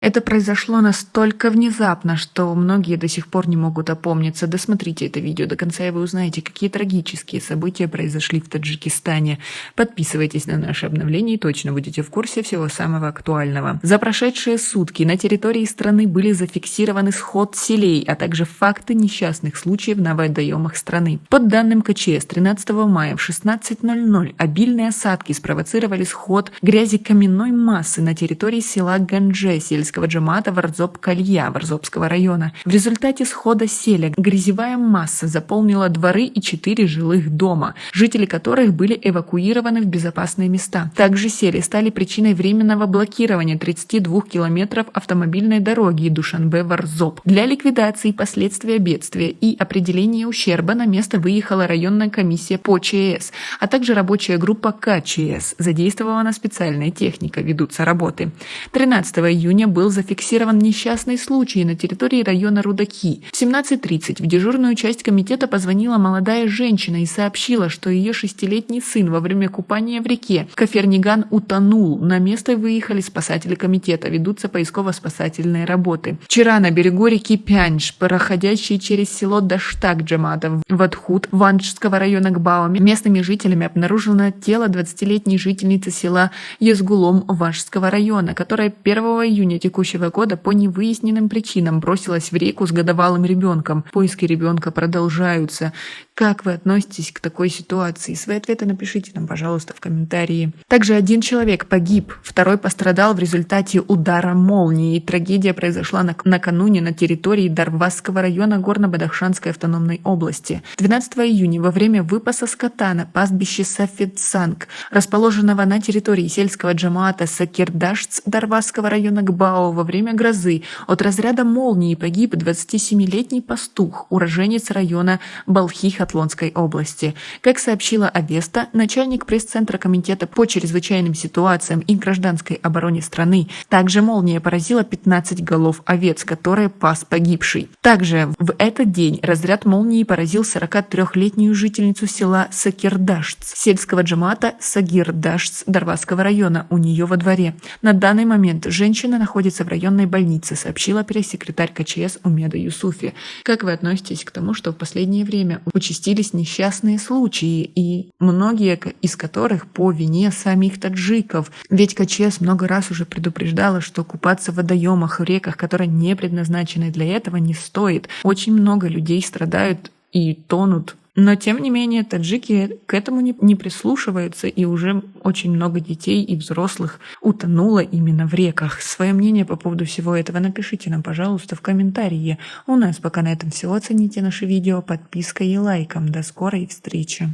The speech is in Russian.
Это произошло настолько внезапно, что многие до сих пор не могут опомниться. Досмотрите это видео до конца, и вы узнаете, какие трагические события произошли в Таджикистане. Подписывайтесь на наши обновления и точно будете в курсе всего самого актуального. За прошедшие сутки на территории страны были зафиксированы сход селей, а также факты несчастных случаев на водоемах страны. Под данным КЧС, 13 мая в 16:00 обильные осадки спровоцировали сход грязекаменной массы на территории села Ганже, сельского джамата Ворзоб-Калья Ворзобского района. В результате схода селя грязевая масса заполнила дворы и 4 жилых дома, жители которых были эвакуированы в безопасные места. Также сели стали причиной временного блокирования 32 километров автомобильной дороги Душанбе-Ворзоб. Для ликвидации последствий бедствия и определения ущерба на место выехала районная комиссия по ЧС, а также рабочая группа КЧС. Задействована специальная техника, ведутся работы. 13 июня был зафиксирован несчастный случай на территории района Рудаки. В 17:30 в дежурную часть комитета позвонила молодая женщина и сообщила, что ее 6-летний сын во время купания в реке Каферниган утонул. На место выехали спасатели комитета, ведутся поисково-спасательные работы. Вчера на берегу реки Пяньш, проходящей через село Даштак Джамата Вадхут Ванджского района Гбао, местными жителями обнаружено тело 20-летней жительницы села Езгулом Вашского района, которая 1 июня текущего года по невыясненным причинам бросилась в реку с годовалым ребенком. Поиски ребенка продолжаются. Как вы относитесь к такой ситуации? Свои ответы напишите нам, пожалуйста, в комментарии. Также 1 человек погиб, 2 пострадал в результате удара молнии. Трагедия произошла накануне на территории Дарвасского района Горно-Бадахшанской автономной области. 12 июня во время выпаса скота на пастбище Сафедсанг, расположенного на территории сельского джамаата Сакирдашц Дарвасского района Гбао, во время грозы от разряда молнии погиб 27-летний пастух, уроженец района Балхи Хатлонской области. Как сообщила Авеста, начальник пресс-центра комитета по чрезвычайным ситуациям и гражданской обороне страны, также молния поразила 15 голов овец, которые пас погибший. Также в этот день разряд молнии поразил 43-летнюю жительницу села Сакирдашц, сельского джамаата Сагирдашц Дарвасского района, у нее во дворе. На данный момент женщина находится в районной больнице, сообщила пресс-секретарь КЧС Умеда Юсуфи. Как вы относитесь к тому, что в последнее время участились несчастные случаи, и многие из которых по вине самих таджиков? Ведь КЧС много раз уже предупреждала, что купаться в водоемах, в реках, которые не предназначены для этого, не стоит. Очень много людей страдают и тонут. Но, тем не менее, таджики к этому не прислушиваются, и уже очень много детей и взрослых утонуло именно в реках. Свое мнение по поводу всего этого напишите нам, пожалуйста, в комментарии. У нас пока на этом все. Оцените наше видео подпиской и лайком. До скорой встречи!